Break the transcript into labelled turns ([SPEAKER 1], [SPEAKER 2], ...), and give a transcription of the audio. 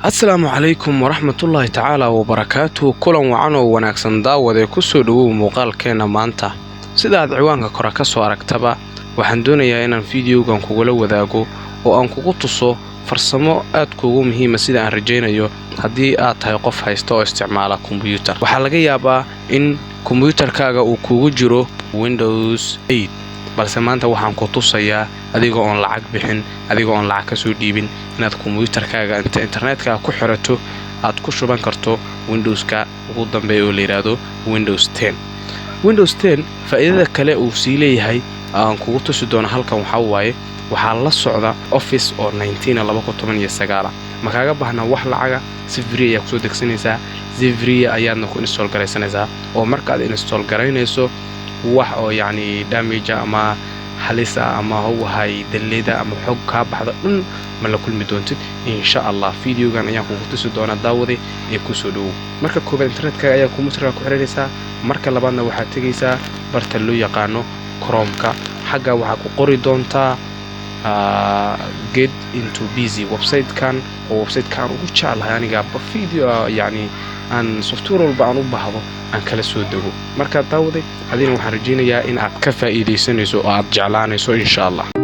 [SPEAKER 1] السلام عليكم ورحمة الله تعالى وبركاته. كلن وعنو wanaagsan daawade ku soo dhawow muuqaalkeena maanta. Sida aad ciwaanka kora ka soo aragtaba, waxaan doonayaa inaan fiidiyogan kugula wadaago oo aan kugu tuso farsamo aad kugu muhiim ah sida aan rajaynayo haddii aad tahay qof haysta oo isticmaala kombiyuutar. Waxaa laga yaabaa in kombiyuutarkaaga uu kugu jiro Windows 8, balse maanta waxaan ku tusayaa adigoo aan lacag bixin, adigoo aan lacag ka soo dhiibin inaad kombiyuutarkaaga inta internetka ku xirato aad ku shuban karto Windowska ugu dambeeya oo la yiraahdo Windows 10. Windows 10 faa'iidada kale uu sii leeyahay aan kugu tusi doono halkan waxaa la socda Office oo 19 ma kaaga baahna wax lacaga, si free ah ku soo degsanaysaa, si free ah ayaadna ku install garaysanaysaa oo marka aad install garaynayso wax oo damage ama halisa ama hay daleeda ama xog ka baxda ma la kulmi doontid insha Allah. Fiidiyogan ayaan kugu tusi doonaa daawade ee ku soo dhawow. Marka koobaad internetka ayaa kombiyuutarka ku xiriiraysaa, marka labaadna waxaad tagaysaa barta loo yaqaano Chrome-ka. xagga waxaa ku qori doontaa get into busy website-kan oo website-kan ugu jecelahay aniga video aan software walba aan u baahdo aan kala soo dago. marka daawade adina waxaan rajaynayaa in aad ka faa'iideysanayso oo aad jeclaanayso insha Allah.